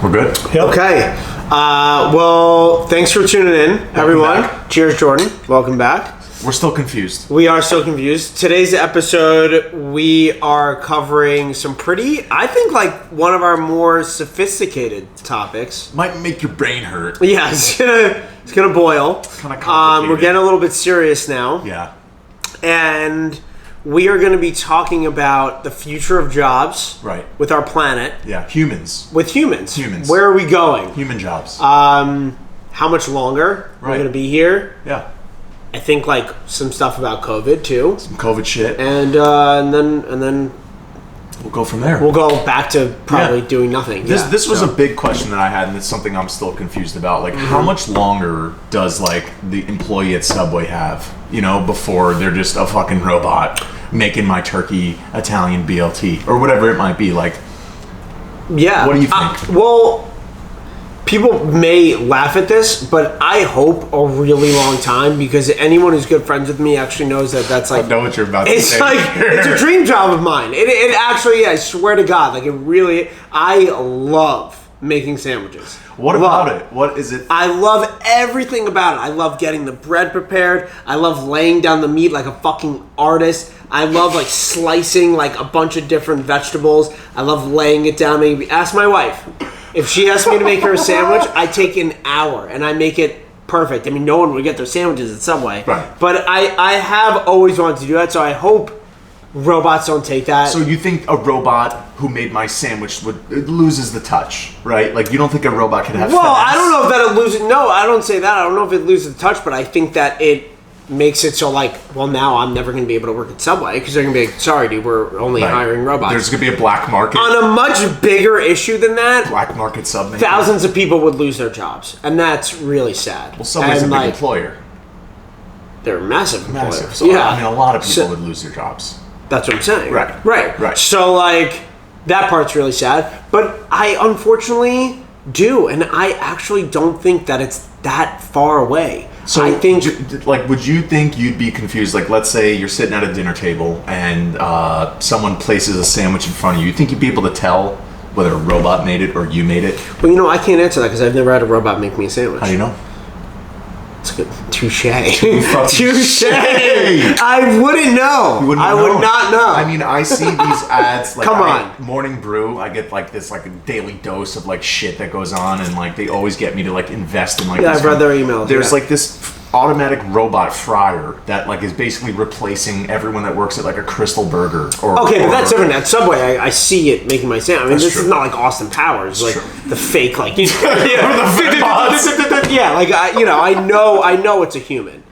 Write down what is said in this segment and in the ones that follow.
We're good. Yep. Okay. Well, thanks for tuning in, everyone. back. Cheers, Jordan. Welcome back. We're still confused. We are so confused. Today's episode, we are covering some pretty, I think, like one of our more sophisticated topics. Might make your brain hurt. Yeah, it's gonna boil. Kinda complicated. We're getting a little bit serious now, Yeah. and we are going to be talking about the future of jobs, Right. with our planet, Yeah. Humans. with humans. Humans. Where are we going? Human jobs. How much longer we're Right. going to be here? yeah. I think like some stuff about COVID too, Some COVID shit. and then We'll go from there. we'll go back to probably Yeah. doing nothing. This Yeah, this was so. a big question that I had, and it's something I'm still confused about. Like, how much longer does like the employee at Subway have? You know, before they're just a fucking robot making my turkey Italian BLT or whatever it might be. Like, Yeah. What do you think? Well, people may laugh at this, but I hope a really long time, because anyone who's good friends with me actually knows that that's like. I know what you're about to It's say. like it's a dream job of mine. It actually, I swear to God, like it really. I love making sandwiches. What Love about it? What is it? I love everything about it. I love getting the bread prepared. I love laying down the meat like a fucking artist. I love like slicing like a bunch of different vegetables. I love laying it down. Maybe ask my wife. If she asks me to make her a sandwich, I take an hour and I make it perfect. I mean, no one would get their sandwiches at Subway. Right. But I have always wanted to do that, so I hope robots don't take that. So you think a robot who made my sandwich it loses the touch, right? Like, you don't think a robot could have Well, finesse? I don't know if that it loses. No, I don't say that. I don't know if it loses the touch, but I think that it makes it so like, well, now I'm never going to be able to work at Subway because they're going to be like, sorry, dude, we're only Right. hiring robots. There's going to be a black market. On a much bigger issue than that, Black market sub. thousands of people would lose their jobs, and that's really sad. Well, Subway's and a big like, employer. they're a massive employer. Massive. So, yeah, I mean, a lot of people So- would lose their jobs. That's what I'm saying. Right. Right. So, like, that part's really sad. But I unfortunately do. And I actually don't think that it's that far away. So, I think. like, would you think you'd be confused? Like, let's say you're sitting at a dinner table and someone places a sandwich in front of you. You think you'd be able to tell whether a robot made it or you made it? Well, you know, I can't answer that because I've never had a robot make me a sandwich. How do you know? It's good. Touche. fucking Touche. shit. I wouldn't know. You wouldn't I have would known. not know. I mean, I see these ads. Like, Come on. Morning Brew. I get like this, like a daily dose of like shit that goes on, and like they always get me to like invest in like. Yeah, this I've read their emails, There's yeah. like this automatic robot fryer that like is basically replacing everyone that works at like a Crystal Burger. Or Okay, but or- that's different. At Subway, I see it making my sandwich. I mean, That's this true. is not like Austin Powers, like true. the fake, like yeah, robots. yeah, like I know it's a human.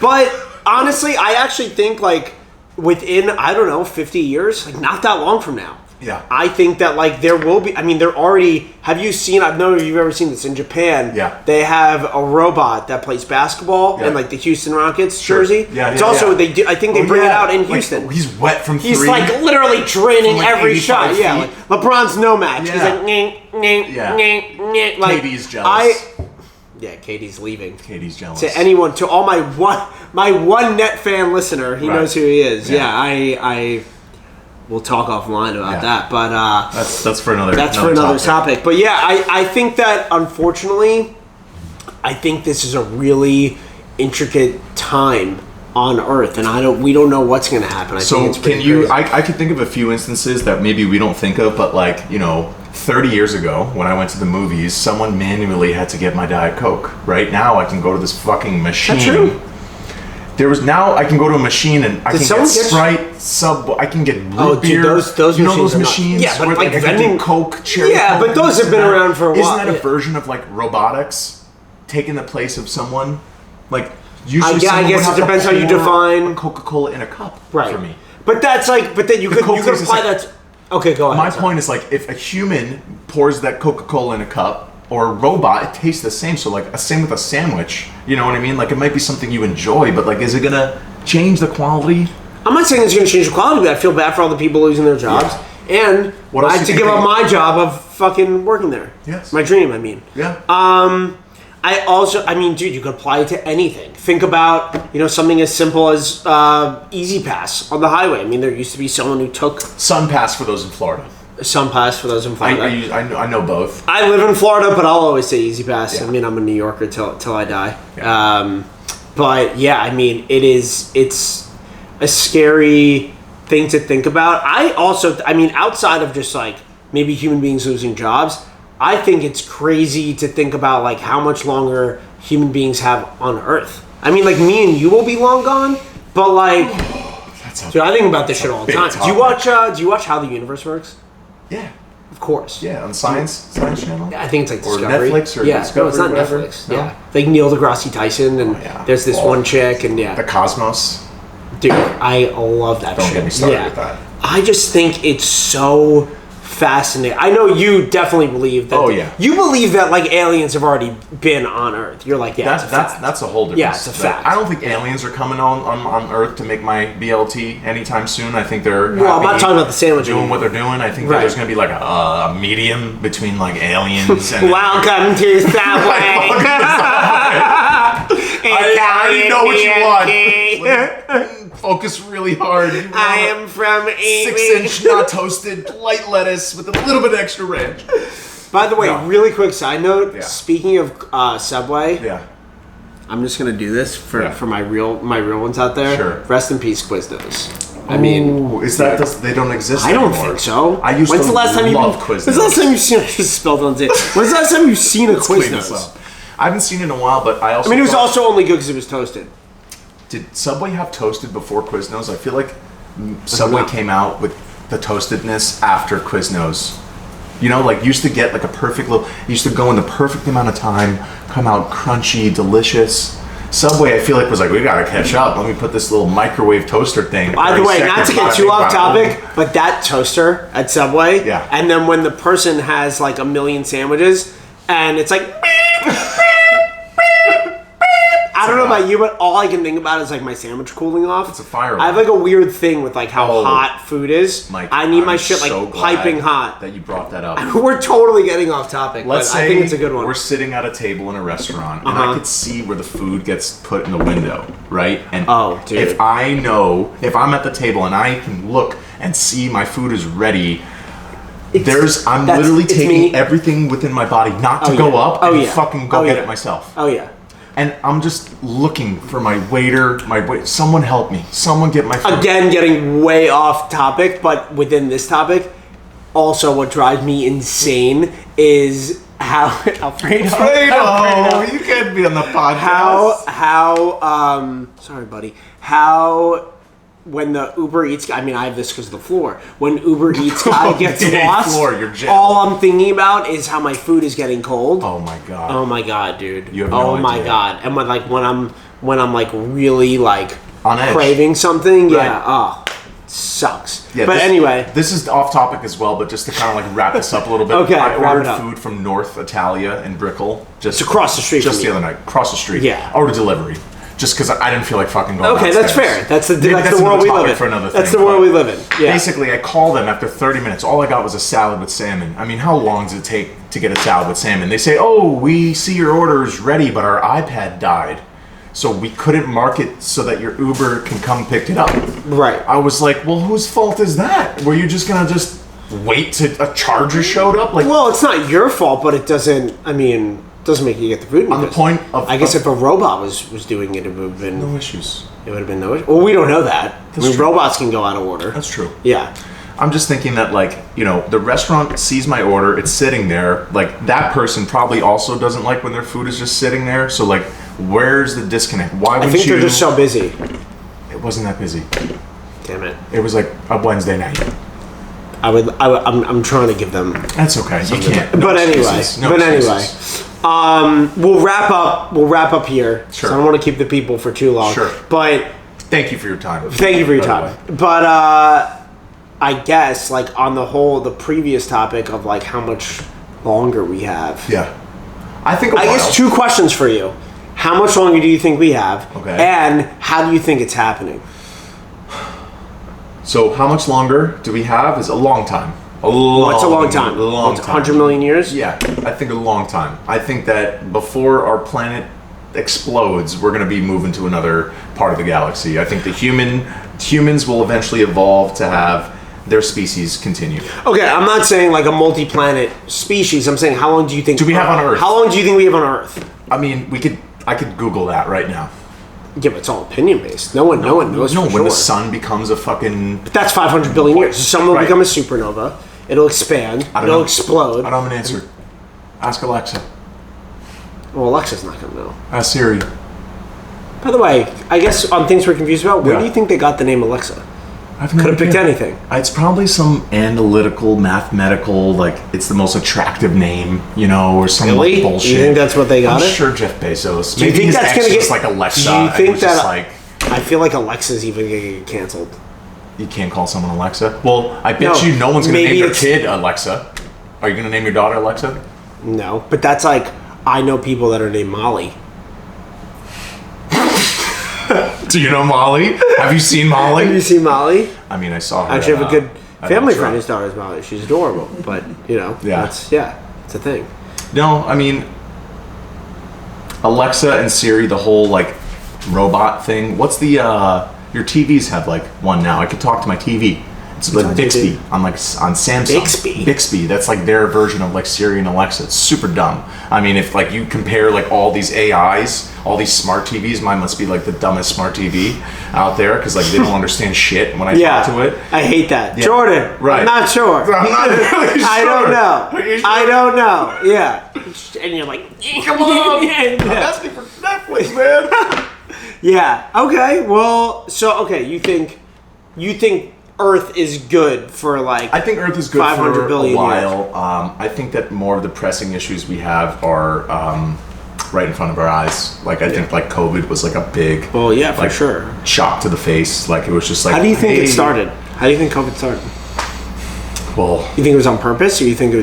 But honestly, I actually think like within 50 years, like not that long from now. Yeah. I think that like there will be. I mean, they're already. Have you seen? I don't know if you've ever seen this in Japan. Yeah. They have a robot that plays basketball Yeah. in like the Houston Rockets Sure. jersey. Yeah, It's yeah, also yeah. they do. I think they Oh, bring it yeah. out in Like, Houston. he's wet from He's three. like literally draining From, like, every 85 shot. Yeah, feet. like LeBron's no match. He's Yeah. like, nyeh, nyeh, Yeah. nyeh, nyeh. Like, KD's jealous. Yeah, Katie's leaving. Katie's jealous. To anyone, to all my one net fan listener, he Right. knows who he is. Yeah. Yeah, I will talk offline about Yeah. that, but That's for another. that's for another topic. But yeah, I think that unfortunately, I think this is a really intricate time on Earth, and we don't know what's going to happen. I think So it's pretty can you? crazy. I could think of a few instances that maybe we don't think of, but like 30 years ago when I went to the movies, someone manually had to get my Diet Coke. Right now, I can go to this fucking machine. Is that true? Now I can go to a machine and I can get someone get- Sprite, Sub. I can get root Oh, dude, beer. those you know machines those are not- machines? Yeah, but where, like I can vending- get Coke, cherry. Yeah, Coke, but those have been and that. around for a while. Isn't that a Yeah. version of like robotics taking the place of someone? Like usually, I someone guess would it have to depends how you pour define- a Coca-Cola in a cup. right For me. But that's like, but then you could Coke apply tastes like- that. Okay, go ahead. My sorry. point is like if a human pours that Coca-Cola in a cup or a robot, it tastes the same. So like same with a sandwich. You know what I mean? Like it might be something you enjoy, but like is it gonna change the quality? I'm not saying it's going to change the quality, but I feel bad for all the people losing their jobs. And What else I you had to can give up think of? my job of fucking working there. Yes. My dream, I mean. Yeah. I mean, dude, you could apply it to anything. Think about, something as simple as Easy Pass on the highway. I mean, there used to be someone who took... Sun Pass for those in Florida. SunPass for those in Florida. I know both. I live in Florida, but I'll always say Easy Pass. Yeah. I mean, I'm a New Yorker till I die. Yeah. But yeah, I mean, it's a scary thing to think about. Outside of just like maybe human beings losing jobs, I think it's crazy to think about like how much longer human beings have on Earth. I mean, like me and you will be long gone, but like, dude, I think about this shit all the time. Do you watch How the Universe Works? Yeah. Of course. Yeah, on Science Channel? I think it's like Or Discovery. Netflix or yeah, Discovery no, it's not or whatever. Netflix. No? Yeah. Like Neil deGrasse Tyson and there's this one chick and The Cosmos. Dude, I love that Don't shit. get me started with that. I just think it's so fascinating. I know you definitely believe that. Oh, yeah. You believe that like aliens have already been on Earth. You're like, yeah, That's a whole different. Yeah, it's a fact. I don't think aliens are coming on Earth to make my BLT anytime soon. I think they're. Well, I'm not talking about the sandwich. Doing what they're doing. I think that Right. there's going to be like a medium between like aliens and. Welcome to Subway. I already know what you want. Focus really hard. I am from 6-inch not toasted light lettuce with a little bit extra ranch. By the way, No. really quick side note. Yeah. Speaking of Subway, Yeah. I'm just gonna do this for Yeah. my real ones out there. Sure. Rest in peace, Quiznos. I mean, Ooh, is that they don't exist I don't anymore? think so. I used When's to the last time love you've Quiznos. When's the last time you've seen? I just spelled on it. When's the last time you've seen a Let's clean this Quiznos? up. I haven't seen it in a while, but I also. I mean, it was thought- also only good because it was toasted. Did Subway have toasted before Quiznos? I feel like Subway know. came out with the toastedness after Quiznos. You know, like used to get like a perfect little. Used to go in the perfect amount of time, come out crunchy, delicious. Subway, I feel like was like, we gotta catch up. Let me put this little microwave toaster thing. By the 30 way, not seconds, to get bada too bing, off bada topic, boom. but that toaster at Subway, Yeah. and then when the person has like a million sandwiches, and it's like, I don't know about you, but all I can think about is like my sandwich cooling off. It's a fire I have alarm. like a weird thing with like how Oh. hot food is. Mike, I need my I'm shit like so glad piping hot. that you brought that up. We're totally getting off topic, Let's but say I think it's a good one. we're sitting at a table in a restaurant, and Uh-huh. I could see where the food gets put in the window, right? And Oh, dude. if I'm at the table and I can look and see my food is ready, I'm literally it's taking me. everything within my body not to Oh, go yeah. up Oh, and yeah. fucking go Oh, get yeah. it myself. Oh yeah. And I'm just looking for my waiter, someone help me. Someone get my food. Again, getting way off topic, but within this topic, also what drives me insane is how Alfredo. Fredo, you can't be on the podcast. Sorry, buddy. How when the Uber Eats, I mean, I have this because of the floor. When Uber Eats guy gets Day lost, floor, you're jammed. all I'm thinking about is how my food is getting cold. Oh my god. Oh my god, dude! You have no oh my idea. god! And when I'm like really like On edge. craving something, Right. yeah. Oh, sucks. Yeah, but anyway, this is off topic as well, but just to kind of like wrap this up a little bit. Okay, I wrap ordered it up. food from North Italia in Brickell. Just It's across the street Just from the you. other night, across the street. Yeah. I ordered delivery, just because I didn't feel like fucking going. okay, that's downstairs. fair. That's the Maybe that's the world another we live topic in. For another That's thing, the world but we live in. Yeah. Basically, I called them after 30 minutes. All I got was a salad with salmon. I mean, how long does it take to get a salad with salmon? They say, "Oh, we see your order is ready, but our iPad died, so we couldn't mark it so that your Uber can come pick it up." Right. I was like, well, whose fault is that? Were you just gonna just wait till a charger showed up? Like, Well, it's not your fault, but it doesn't. I mean, doesn't make you get the food. on the because- point of, I guess if a robot was doing it, it would have been. no issues. It would have been no issue. Well, we don't know that. I mean, true. robots can go out of order. That's true. Yeah. I'm just thinking that, like, you know, the restaurant sees my order, it's sitting there. Like, that person probably also doesn't like when their food is just sitting there. So, like, where's the disconnect? Why I would think you? they're just so busy. It wasn't that busy. Damn it. It was like a Wednesday night. I'm trying to give them. That's okay. You can't. No But anyway. excuses. No excuses. We'll wrap up here. Sure. So I don't want to keep the people for too long. Sure. But Thank you for your time. thank you for your by the time. way. But I guess like on the whole, the previous topic of like how much longer we have. Yeah. I think a I while. guess 2 questions for you. How much longer do you think we have? Okay. And how do you think it's happening? So how much longer do we have? Is a long time. What's a long time? A long What's time. 100 million years? Yeah, I think a long time. I think that before our planet explodes, we're going to be moving to another part of the galaxy. I think humans will eventually evolve to have their species continue. Okay, I'm not saying like a multi-planet species. I'm saying how long do you think Do we have on Earth? How long do you think we have on Earth? I mean, I could Google that right now. Yeah, but it's all opinion based. No one knows. No, for when sure. the sun becomes a fucking... But that's 500 billion years. The sun will Right. become a supernova. It'll expand. I don't It'll know. explode. I don't have an answer. Ask Alexa. Well, Alexa's not gonna know. Ask Siri. By the way, I guess on things we're confused about, where Yeah. do you think they got the name Alexa? I have no Could have picked idea. anything. It's probably some analytical, mathematical, like it's the most attractive name, you know, or some Really? bullshit. You think that's what they got I'm it? sure Jeff Bezos. Do you Maybe think his that's ex gonna was get like Alexa? Do you and think was just that? like I feel like Alexa's even gonna get canceled. you can't call someone Alexa? Well, I bet No, you no one's gonna maybe name their it's- kid Alexa. Are you gonna name your daughter Alexa? No, but that's like I know people that are named Molly. Do you know Molly? Have you seen Have Molly? you seen Molly? I mean, I saw her. I actually have a good at family Ultra. friend whose daughter's Molly. She's adorable, but you know, Yeah. it's a thing. No, I mean, Alexa and Siri, the whole like robot thing. What's the your TVs have like one now? I could talk to my TV. It's like on Bixby TV? on Samsung. Bixby? Bixby. That's like their version of like Siri and Alexa. It's super dumb. I mean, if like you compare like all these AIs, all these smart TVs, mine must be like the dumbest smart TV out there because like they don't understand shit when I Yeah, talk to it. I hate that. Yeah. Jordan, Right. I'm not sure. I'm not really I sure. don't know. Are you sure? I don't know. Yeah. And you're like, Come on, I'm yeah. asking for Netflix, man. Yeah. Okay. Well, so okay, you think Earth is good for like I think Earth is good 500 for billion a while. I think that more of the pressing issues we have are right in front of our eyes. Like I think like COVID was like a big Well, yeah, for like, sure. shock to the face. Like it was just like How do you think hey. it started? How do you think COVID started? Well, You think it was on purpose, or you think?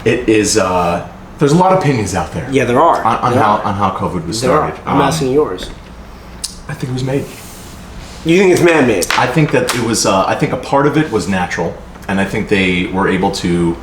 it is. There's a lot of opinions out there. Yeah, there are. On There how are. on how COVID was There are. started. I'm asking yours. I think it was made. You think it's man-made? I think that it was. I think a part of it was natural, and I think they were able to.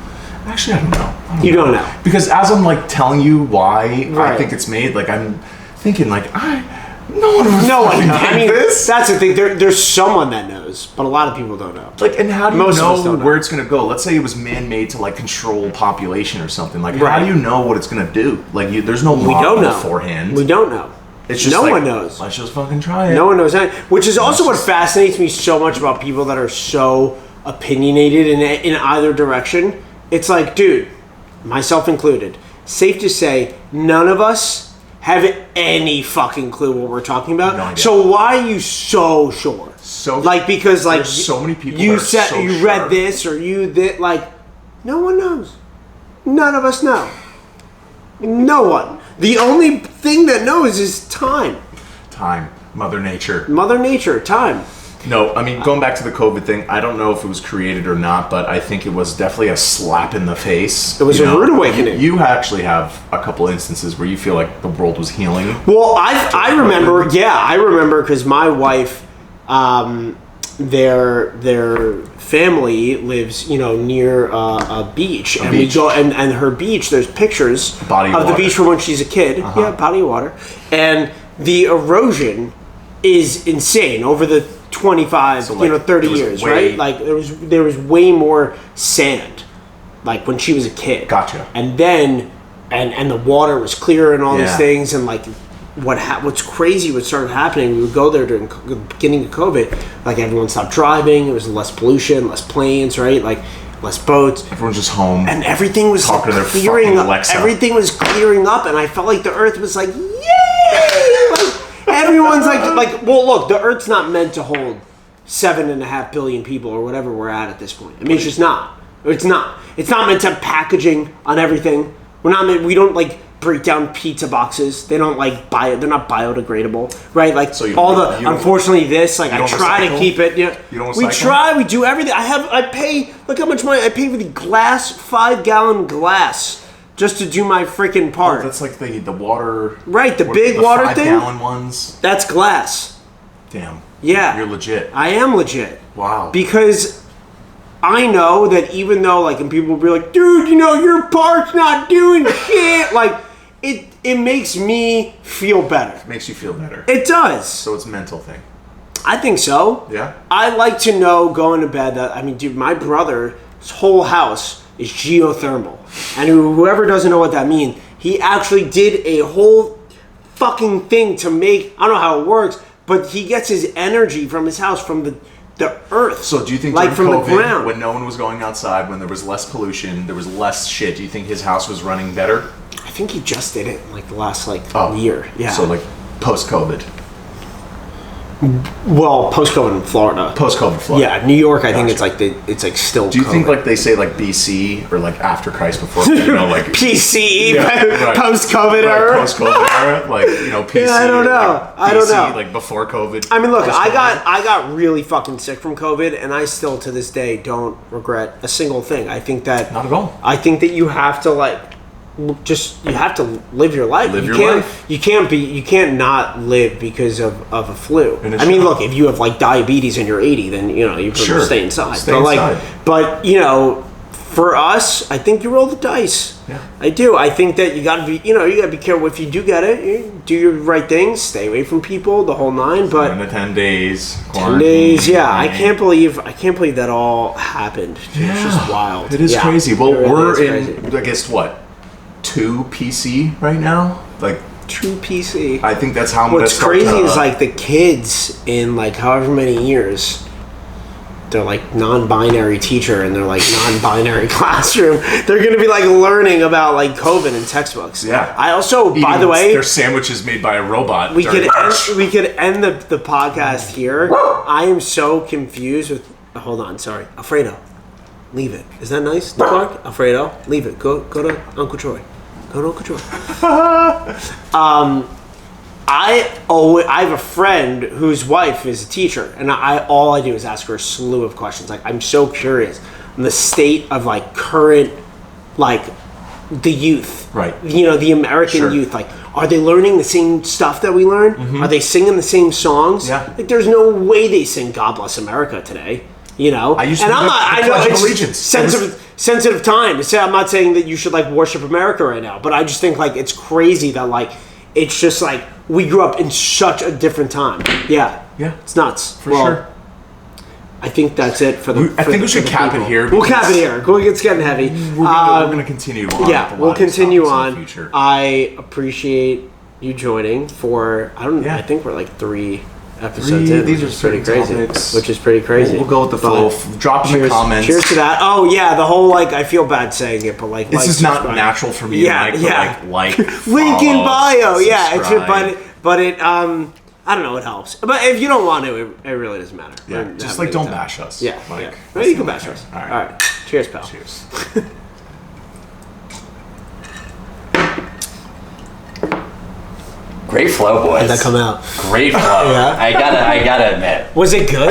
Actually, I don't know. You don't know. Because as I'm like telling you why I Right. think it's made, like I'm thinking like no one was No one fucking knows. I made mean, this. that's the thing. There's someone that knows, but a lot of people don't know. Like, and how do you Most of us know don't know. where it's gonna go? Let's say it was man-made to like control population or something. Like, Right. how do you know what it's gonna do? Like, there's no We model don't know beforehand. We don't know. It's just no like, one knows. Let's just fucking try it. No one knows that. Which is also what fascinates me so much about people that are so opinionated in either direction. It's like, dude, myself included, safe to say, none of us have any fucking clue what we're talking about. No idea. So why are you so sure? So like because like there's so many people you that are said so you sure. read this or you that like no one knows. None of us know. No one. The only thing that knows is time. Time, Mother Nature. Mother Nature, time. No, I mean, going back to the COVID thing, I don't know if it was created or not, but I think it was definitely a slap in the face. It was You a know, rude awakening. You actually have a couple instances where you feel like the world was healing. Well, I remember. Yeah, I remember because my wife, their family lives, near a beach, and beach. we go and her beach. There's pictures Body of of the water. beach from when she's a kid. Yeah, body of water, and the erosion is insane over the 25, So, like, 30 there was years, way- right? Like there was way more sand, like when she was a kid. Gotcha. And then, and the water was clear and all these Yeah. things, and like what's crazy, what started happening, we would go there during the beginning of COVID, like everyone stopped driving, there was less pollution, less planes, right? Like less boats. Everyone's just home. And everything was Talking to their clearing fucking up. Alexa. Everything was clearing up, and I felt like the Earth was like, yay! Like everyone's like, well, look, the Earth's not meant to hold 7.5 billion people or whatever we're at this point. I mean, it's just not. It's not. It's not meant to have packaging on everything. We don't like break down pizza boxes. They don't like they're not biodegradable, right? Like So you all don't- the you don't- unfortunately this like I don't try to recycle? keep it. Yeah, You don't we recycle? try. We do everything. I pay. Look how much money I pay for the glass, 5-gallon glass, just to do my freaking part. That's like the water. Right, the what- big water thing? 5-gallon ones. That's glass. Damn. Yeah, You're legit. I am legit. Wow. Because I know that even though and people will be like, dude, your part's not doing shit. Like it makes me feel better. Makes you feel better. It does. So it's a mental thing. I think so. Yeah. I like to know going to bed that, I mean, dude, my brother's whole house is geothermal. And whoever doesn't know what that means, he actually did a whole fucking thing to make, I don't know how it works, but he gets his energy from his house from the earth. So do you think like during from COVID, the ground, when no one was going outside, when there was less pollution, there was less shit, do you think his house was running better? I think he just did it in like the last Oh. year. Yeah. So like post-COVID. Well, post-COVID in Florida. Post-COVID flood. Yeah, New York. I think Gotcha. it's like still. Do you think COVID. like they say like BC or like after Christ before, like PC Yeah, right. post-COVID right, era? post-COVID era, like PC. Yeah, I don't know. Like, I don't BC, know. Like before COVID. I mean, look, post-COVID? I got really fucking sick from COVID, and I still to this day don't regret a single thing. I think that Not at all. I think that you have to like you have to live your life. Live you your can't, life. You can't not live because of a flu. And it's I mean, not. look, if you have like diabetes and you're 80, then you probably Sure. stay inside. Stay but inside. but for us, I think you roll the dice. Yeah. I do. I think that you got to be, you got to be careful. If you do get it, you do your right things. Stay away from people, the whole nine. But 7 to 10 days. 10 days, yeah. I can't believe that all happened. Yeah. It's just wild. It is Yeah. crazy. Well, It really we're is in, crazy. I guess, what, 2 PC right now? Like, True PC. I think that's how I'm What's gonna start crazy to- is like the kids in like however many years, they're like non-binary teacher and they're like non-binary classroom. They're gonna be like learning about like COVID in textbooks. Yeah. I also, by eating the way, their sandwiches made by a robot. we during could end the podcast here. I am so confused with. Hold on, sorry, Alfredo, leave it. Is that nice? The park, Alfredo, leave it. Go to Uncle Troy. Go to Uncle Troy. I have a friend whose wife is a teacher, and all I do is ask her a slew of questions. Like, I'm so curious on the state of like current, like the youth, Right. The American Sure. youth. Like, are they learning the same stuff that we learn? Are they singing the same songs? Yeah. Like, there's no way they sing "God Bless America" today. I used to and do I'm the not. I know Pledge of it's Allegiance. sensitive time to say. I'm not saying that you should like worship America right now, but I just think like it's crazy that like it's just like we grew up in such a different time. Yeah, Yeah. it's nuts For sure. I think that's it for the. I think we should cap it here We'll cap it because here. It's getting heavy. We're gonna continue on. Yeah, with a we'll lot of these continue topics in on. the future. I appreciate you joining for. I don't. Yeah. I think we're like 3 episodes in. These which are is pretty certain crazy. topics. Which is pretty crazy. We'll go with the But flow. Drop in the cheers- comments. Cheers to that. Oh yeah, the whole like I feel bad saying it, but like This is not subscribe. natural for me. Yeah, to yeah. like Link in follow, bio. Yeah, it's subscribe. but it I don't know. It helps, but if you don't want to, it really doesn't matter. Yeah, We're just having like a don't good time. bash us. Yeah, Like, yeah. that's Well, you the can only bash thing. us. All right. All right. Cheers, pal. Cheers. Great flow, boys. How'd that come out? Great flow. Yeah. I gotta admit. Was it good?